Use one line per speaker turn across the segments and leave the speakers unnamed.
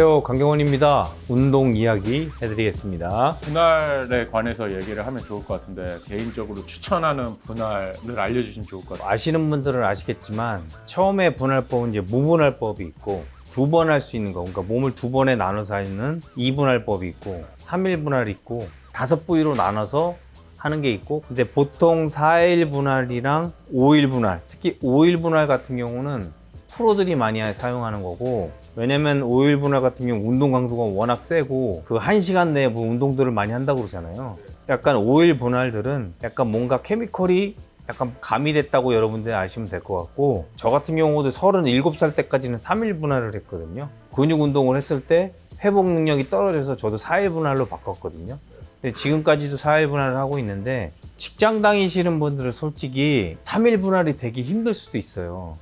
안녕하세요, 강경원입니다. 운동 이야기 해드리겠습니다.
분할에 관해서 얘기를 하면 좋을 것 같은데 개인적으로 추천하는 분할을 알려주시면 좋을 것 같아요.
아시는 분들은 아시겠지만 처음에 분할법은 이제 무분할법이 있고 두 번 할 수 있는 거, 그러니까 몸을 두 번에 나눠서 하는 2분할법이 있고 3일 분할이 있고 5부위로 나눠서 하는 게 있고, 근데 보통 4일 분할이랑 5일 분할, 특히 5일 분할 같은 경우는 프로들이 많이 사용하는 거고, 왜냐면 5일 분할 같은 경우 운동 강도가 워낙 세고 그 1시간 내에 뭐 운동들을 많이 한다고 그러잖아요. 약간 5일 분할들은 약간 뭔가 케미컬이 약간 가미됐다고 여러분들 아시면 될 것 같고, 저 같은 경우도 37살 때까지는 3일 분할을 했거든요. 근육 운동을 했을 때 회복 능력이 떨어져서 저도 4일 분할로 바꿨거든요. 근데 지금까지도 4일 분할을 하고 있는데, 직장 다니시는 분들은 솔직히 3일 분할이 되게 힘들 수도 있어요.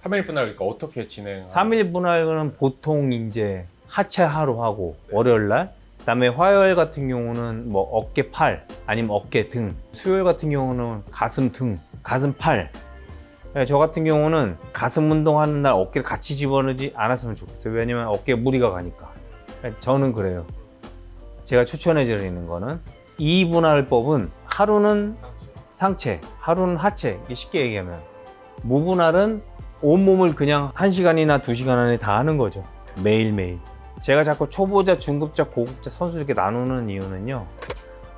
3일 분할 그러니까 어떻게 진행?
3일 분할은 보통 이제 하체 하루 하고 월요일 날, 그다음에 화요일 같은 경우는 뭐 어깨 팔 아니면 어깨 등, 수요일 같은 경우는 가슴 등, 가슴 팔. 저 같은 경우는 가슴 운동하는 날 어깨를 같이 집어넣지 않았으면 좋겠어요. 왜냐면 어깨에 무리가 가니까. 저는 그래요. 제가 추천해 드리는 거는 이 분할법은 하루는 상체, 하루는 하체. 쉽게 얘기하면 무분할은 온몸을 그냥 1시간이나 2시간 안에 다 하는 거죠. 매일매일. 제가 자꾸 초보자, 중급자, 고급자 선수 이렇게 나누는 이유는요,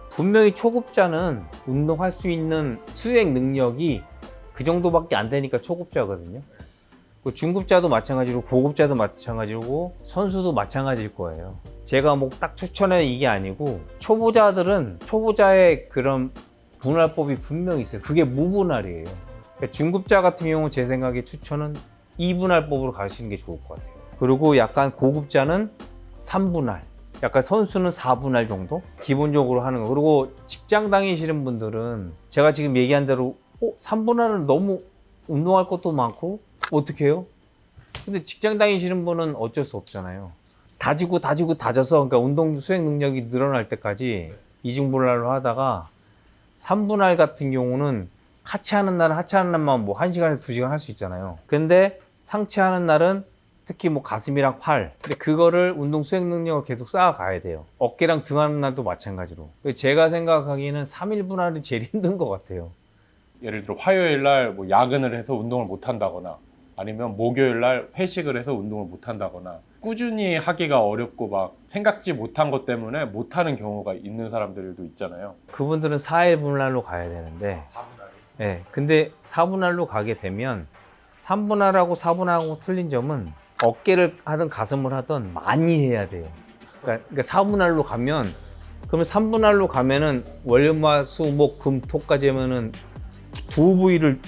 분명히 초급자는 운동할 수 있는 수행 능력이 그 정도밖에 안 되니까 초급자거든요. 중급자도 마찬가지로 고급자도 마찬가지고 선수도 마찬가지일 거예요. 제가 뭐 딱 추천해 이게 아니고, 초보자들은 초보자의 그런 분할법이 분명히 있어요. 그게 무분할이에요. 그러니까 중급자 같은 경우 제 생각에 추천은 2분할법으로 가시는 게 좋을 것 같아요. 그리고 약간 고급자는 3분할, 약간 선수는 4분할 정도 기본적으로 하는 거. 그리고 직장 다니시는 분들은 제가 지금 얘기한 대로 3분할은 너무 운동할 것도 많고 어떻게 해요? 근데 직장 다니시는 분은 어쩔 수 없잖아요. 다져서 그러니까 운동 수행 능력이 늘어날 때까지 이중분할로 하다가 3분할 같은 경우는 하체 하는 날만 뭐 1시간에서 2시간 할 수 있잖아요. 근데 상체 하는 날은 특히 뭐 가슴이랑 팔, 근데 그거를 운동 수행 능력을 계속 쌓아가야 돼요. 어깨랑 등 하는 날도 마찬가지로. 제가 생각하기에는 3일 분할이 제일 힘든 것 같아요.
예를 들어 화요일 날 뭐 야근을 해서 운동을 못 한다거나, 아니면 목요일 날 회식을 해서 운동을 못 한다거나, 꾸준히 하기가 어렵고 막 생각지 못한 것 때문에 못 하는 경우가 있는 사람들도 있잖아요.
그분들은 4일 분할로 가야 되는데,
4분할이?
네, 근데 4분할로 가게 되면 3분할하고 4분할하고 틀린 점은 어깨를 하든 가슴을 하든 많이 해야 돼요. 그러니까 4분할로 가면, 그러면 3분할로 가면은 월화수목 금 토까지 하면은 두 부위를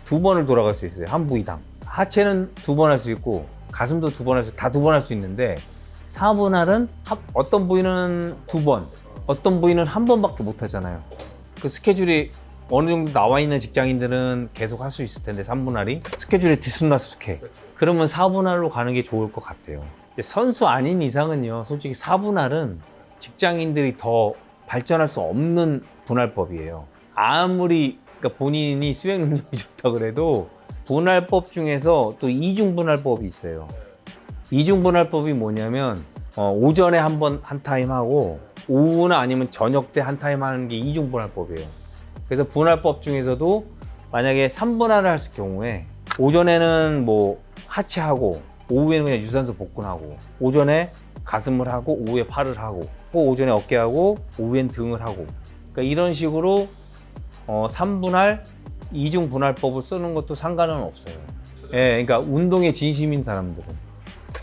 2번을 돌아갈 수 있어요. 한 부위당. 하체는 2번 할 수 있고 가슴도 2번 할 수, 다 2번 할 수 있는데, 4분할은 어떤 부위는 2번, 어떤 부위는 1번밖에 못 하잖아요. 그 스케줄이 어느 정도 나와 있는 직장인들은 계속 할 수 있을 텐데, 3분할이 스케줄이 들쑥날쑥해. 그러면 4분할로 가는 게 좋을 것 같아요. 선수 아닌 이상은요, 솔직히 4분할은 직장인들이 더 발전할 수 없는 분할법이에요. 아무리 그러니까 본인이 수행 능력이 좋다 그래도 분할법 중에서 또 이중분할법이 있어요. 이중분할법이 뭐냐면 오전에 한 타임 하고 오후나 아니면 저녁 때 한 타임 하는 게 이중분할법이에요. 그래서 분할법 중에서도 만약에 3분할을 했을 경우에 오전에는 뭐 하체하고 오후에는 그냥 유산소 복근하고, 오전에 가슴을 하고 오후에 팔을 하고, 또 오전에 어깨하고 오후엔 등을 하고, 그러니까 이런 식으로 3분할, 이중분할법을 쓰는 것도 상관은 없어요. 예, 그러니까 운동에 진심인 사람들은.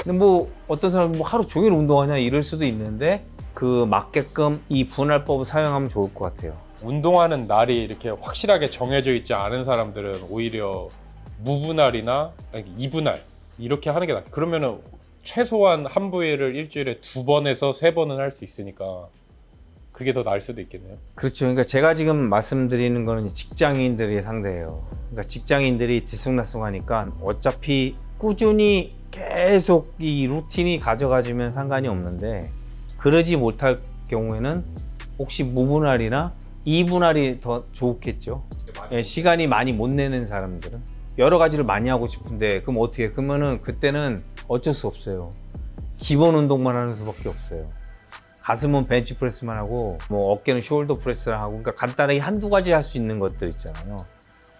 근데 뭐 어떤 사람은 뭐 하루 종일 운동하냐 이럴 수도 있는데, 그 맞게끔 이 분할법을 사용하면 좋을 것 같아요.
운동하는 날이 이렇게 확실하게 정해져 있지 않은 사람들은 오히려 무분할이나 2분할 이렇게 하는 게 낫다. 그러면은 최소한 한 부위를 일주일에 2번에서 3번은 할 수 있으니까 그게 더 나을 수도 있겠네요.
그렇죠. 그러니까 제가 지금 말씀드리는 거는 직장인들이 상대예요. 그러니까 직장인들이 들쑥날쑥하니까 어차피 꾸준히 계속 이 루틴이 가져가지면 상관이 없는데, 그러지 못할 경우에는 혹시 무분할이나 2분할이 더 좋겠죠. 시간이 많이 못 내는 사람들은 여러 가지를 많이 하고 싶은데, 그럼 어떻게 해? 그러면은 그때는 어쩔 수 없어요. 기본 운동만 하는 수밖에 없어요. 가슴은 벤치프레스만 하고 뭐 어깨는 숄더 프레스를 하고, 그러니까 간단하게 한두 가지 할 수 있는 것들 있잖아요.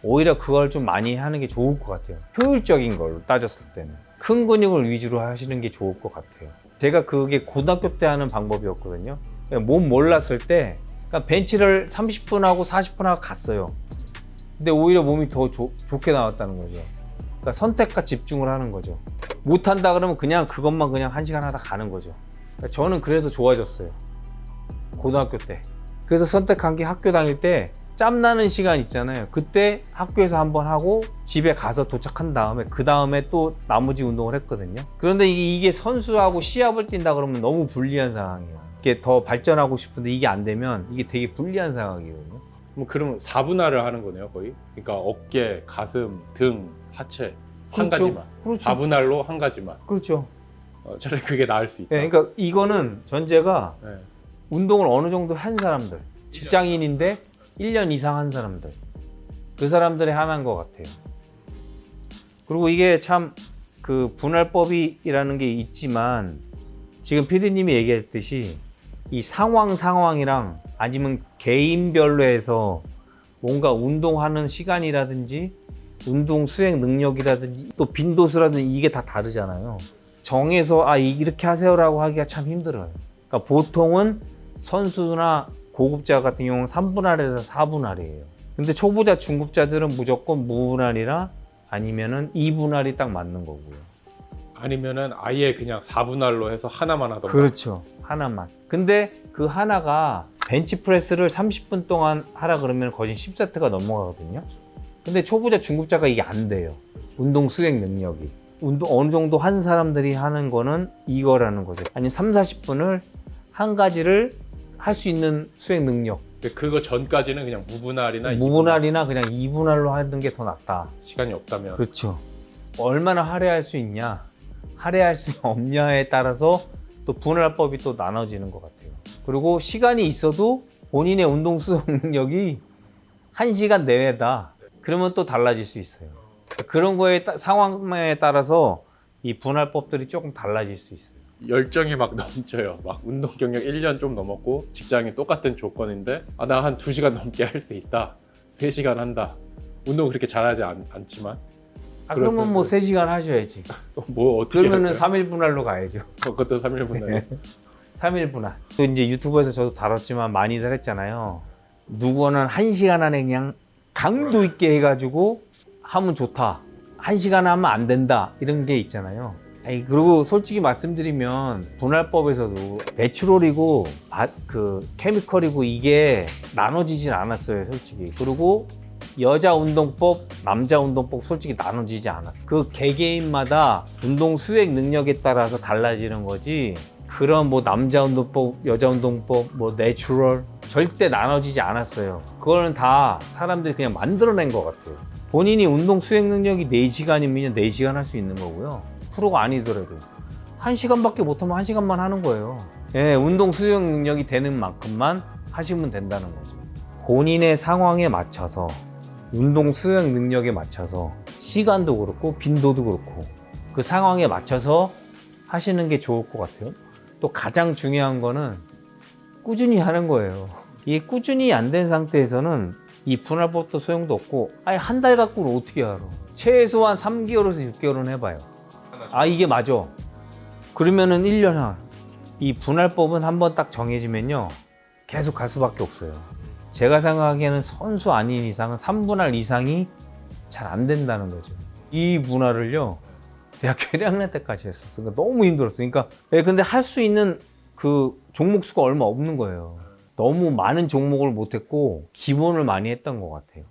오히려 그걸 좀 많이 하는 게 좋을 것 같아요. 효율적인 걸로 따졌을 때는 큰 근육을 위주로 하시는 게 좋을 것 같아요. 제가 그게 고등학교 때 하는 방법이었거든요. 몸 몰랐을 때 그러니까 벤치를 30분 하고 40분 하고 갔어요. 근데 오히려 몸이 더 좋게 나왔다는 거죠. 그러니까 선택과 집중을 하는 거죠. 못한다 그러면 그냥 그것만 그냥 1시간 하다 가는 거죠. 그러니까 저는 그래서 좋아졌어요, 고등학교 때. 그래서 선택한 게 학교 다닐 때 짬나는 시간 있잖아요. 그때 학교에서 한번 하고 집에 가서 도착한 다음에 그 다음에 또 나머지 운동을 했거든요. 그런데 이게 선수하고 시합을 뛴다 그러면 너무 불리한 상황이에요. 이게 더 발전하고 싶은데 이게 안 되면 이게 되게 불리한 상황이거든요.
뭐 그러면 4분할을 하는 거네요, 거의. 그러니까 어깨, 가슴, 등, 하체 한
그렇죠.
가지만.
그렇죠.
4분할로 한 가지만.
그렇죠.
차라리 그게 나을 수 있다.
네, 그러니까 이거는 전제가
네.
운동을 어느 정도 한 사람들, 직장인인데 1년 이상 한 사람들, 그 사람들의 하나인 것 같아요. 그리고 이게 참 그 분할법이라는 게 있지만 지금 PD님이 얘기했듯이 이 상황이랑 아니면 개인별로 해서 뭔가 운동하는 시간이라든지 운동 수행 능력이라든지 또 빈도수라든지 이게 다 다르잖아요. 정해서 이렇게 하세요라고 하기가 참 힘들어요. 그러니까 보통은 선수나 고급자 같은 경우는 3분할에서 4분할이에요. 근데 초보자, 중급자들은 무조건 무분할이나 아니면은 2분할이 딱 맞는 거고요.
아니면은 아예 그냥 4분할로 해서 하나만 하던가.
그렇죠. 하나만. 근데 그 하나가 벤치프레스를 30분 동안 하라 그러면 거진 10세트가 넘어가거든요. 근데 초보자, 중급자가 이게 안 돼요. 운동 수행 능력이. 운동 어느 정도 한 사람들이 하는 거는 이거라는 거죠. 아니면 3, 40분을 한 가지를 할 수 있는 수행 능력.
그거 전까지는 그냥 무분할이나
무분할이나 그냥 2분할로 하는 게 더 낫다.
시간이 없다면.
그렇죠. 얼마나 할애할 수 있냐, 할애할 수 없냐에 따라서 또 분할법이 또 나눠지는 것 같아요. 그리고 시간이 있어도 본인의 운동 수행 능력이 1시간 내외다. 그러면 또 달라질 수 있어요. 그런 거에 상황에 따라서 이 분할법들이 조금 달라질 수 있어요.
열정이 막 넘쳐요. 막 운동 경력 1년 좀 넘었고 직장이 똑같은 조건인데 나 한 2시간 넘게 할 수 있다. 3시간 한다. 운동 그렇게 잘하지 않지만
그러면 뭐 3시간 하셔야지.
뭐 어떻게
그러면은
할까요?
3일 분할로 가야죠.
그것도 3일 분할.
3일 분할. 또 이제 유튜브에서 저도 다뤘지만 많이들 했잖아요. 누구는 1시간 안에 그냥 강도 있게 해가지고 하면 좋다. 1시간 하면 안 된다. 이런 게 있잖아요. 그리고 솔직히 말씀드리면 분할법에서도 내추럴이고 그 케미컬이고 이게 나눠지진 않았어요, 솔직히. 그리고 여자 운동법, 남자 운동법 솔직히 나눠지지 않았어요. 그 개개인마다 운동 수행 능력에 따라서 달라지는 거지. 그런 뭐 남자 운동법, 여자 운동법, 뭐 내추럴 절대 나눠지지 않았어요. 그거는 다 사람들이 그냥 만들어낸 것 같아요. 본인이 운동 수행 능력이 4시간이면 4시간 할 수 있는 거고요. 프로가 아니더라도 1시간밖에 못하면 1시간만 하는 거예요. 예, 운동 수행 능력이 되는 만큼만 하시면 된다는 거죠. 본인의 상황에 맞춰서 운동 수행 능력에 맞춰서 시간도 그렇고 빈도도 그렇고 그 상황에 맞춰서 하시는 게 좋을 것 같아요. 또 가장 중요한 거는 꾸준히 하는 거예요. 이게 꾸준히 안 된 상태에서는 이 분할법도 소용도 없고 한 달 갖고는 어떻게 알아. 최소한 3개월에서 6개월은 해봐요. 이게 맞아. 그러면은 1년 한. 이 분할법은 한번 딱 정해지면요 계속 갈 수밖에 없어요. 제가 생각하기에는 선수 아닌 이상은 3분할 이상이 잘 안 된다는 거죠. 이 분할을요 대학교 1학년 때까지 했었어. 그러니까 너무 힘들었어. 그러니까 근데 할 수 있는 그 종목 수가 얼마 없는 거예요. 너무 많은 종목을 못했고 기본을 많이 했던 것 같아요.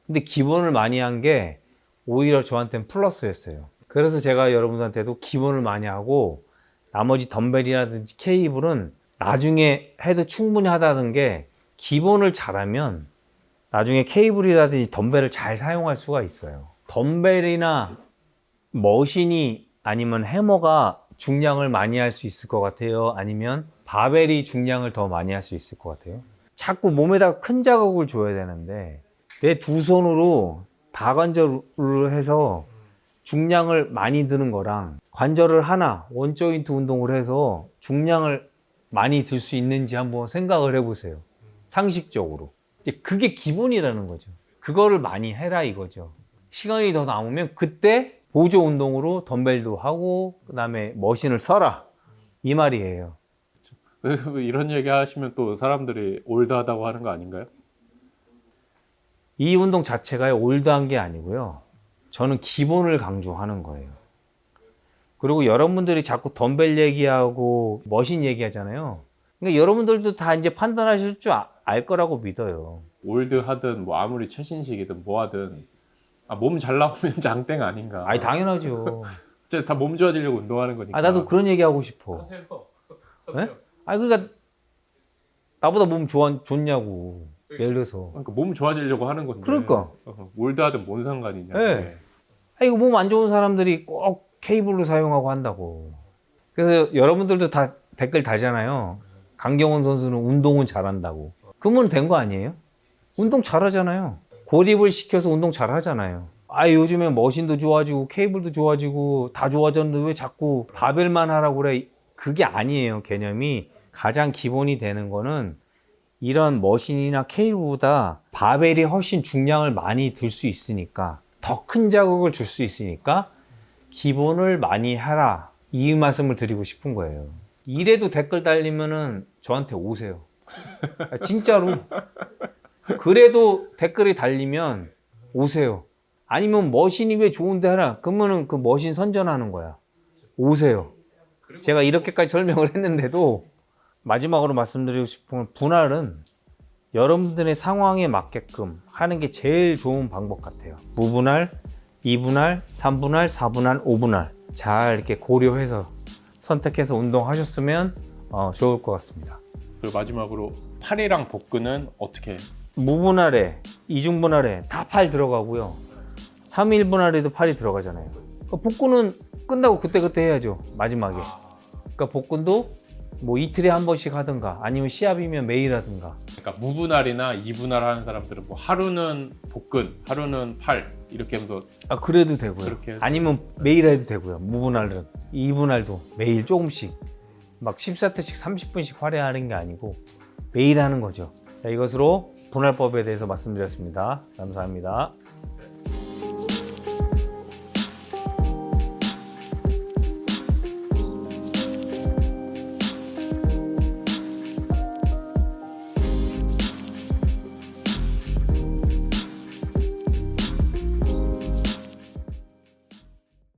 근데 기본을 많이 한 게 오히려 저한테는 플러스였어요. 그래서 제가 여러분들한테도 기본을 많이 하고 나머지 덤벨이라든지 케이블은 나중에 해도 충분히 하다는 게 기본을 잘하면 나중에 케이블이라든지 덤벨을 잘 사용할 수가 있어요. 덤벨이나 머신이 아니면 해머가 중량을 많이 할 수 있을 것 같아요? 아니면 바벨이 중량을 더 많이 할 수 있을 것 같아요? 자꾸 몸에다가 큰 자극을 줘야 되는데 내 두 손으로 다관절로 해서 중량을 많이 드는 거랑 관절을 하나 원조인트 운동을 해서 중량을 많이 들 수 있는지 한번 생각을 해보세요. 상식적으로. 이제 그게 기본이라는 거죠. 그거를 많이 해라 이거죠. 시간이 더 남으면 그때 보조 운동으로 덤벨도 하고 그다음에 머신을 써라 이 말이에요.
이런 얘기 하시면 또 사람들이 올드하다고 하는 거 아닌가요?
이 운동 자체가 올드한 게 아니고요. 저는 기본을 강조하는 거예요. 그리고 여러분들이 자꾸 덤벨 얘기하고 머신 얘기하잖아요. 그러니까 여러분들도 다 이제 판단하실 줄 알 거라고 믿어요.
올드하든 뭐 아무리 최신식이든 뭐 하든 몸 잘 나오면 장땡 아닌가.
아니 당연하죠.
진짜 다 몸 좋아지려고 운동하는 거니까.
아 나도 그런 얘기 하고 싶어.
하세요.
네? 아니 그러니까 나보다 몸 좋냐고. 예를 들어서.
그러니까 몸 좋아지려고 하는 건데.
그러니까.
올드하든 뭔 상관이냐.
네. 아 이거 몸 안 좋은 사람들이 꼭 케이블로 사용하고 한다고. 그래서 여러분들도 다 댓글 달잖아요. 강경원 선수는 운동은 잘한다고. 그러면 된 거 아니에요? 운동 잘하잖아요. 고립을 시켜서 운동 잘하잖아요. 아 요즘에 머신도 좋아지고 케이블도 좋아지고 다 좋아졌는데 왜 자꾸 바벨만 하라고 그래? 그게 아니에요. 개념이 가장 기본이 되는 거는 이런 머신이나 케이블보다 바벨이 훨씬 중량을 많이 들 수 있으니까 더 큰 자극을 줄 수 있으니까 기본을 많이 하라 이 말씀을 드리고 싶은 거예요. 이래도 댓글 달리면은 저한테 오세요. 진짜로. 그래도 댓글이 달리면 오세요. 아니면 머신이 왜 좋은데 하라? 그러면은 그 머신 선전하는 거야. 오세요. 제가 이렇게까지 설명을 했는데도 마지막으로 말씀드리고 싶은 건 분할은 여러분들의 상황에 맞게끔 하는 게 제일 좋은 방법 같아요. 무분할, 2분할, 3분할, 4분할, 5분할 잘 이렇게 고려해서 선택해서 운동하셨으면 좋을 것 같습니다.
그리고 마지막으로 팔이랑 복근은 어떻게?
무분할에, 이중분할에 다 팔 들어가고요. 3일분할에도 팔이 들어가잖아요. 복근은 끝나고 그때그때 해야죠. 마지막에. 그러니까 복근도 뭐 이틀에 한 번씩 하든가 아니면 시합이면 매일 하든가.
그러니까 무분할이나 이분할 하는 사람들은 뭐 하루는 복근, 하루는 팔 이렇게 하면
그래도 되고요.
그렇게 해서.
아니면 매일 해도 되고요. 무분할은. 이분할도 매일 조금씩. 막 14회씩 30분씩 활용하는 게 아니고 매일 하는 거죠. 자, 이것으로 분할법에 대해서 말씀드렸습니다. 감사합니다.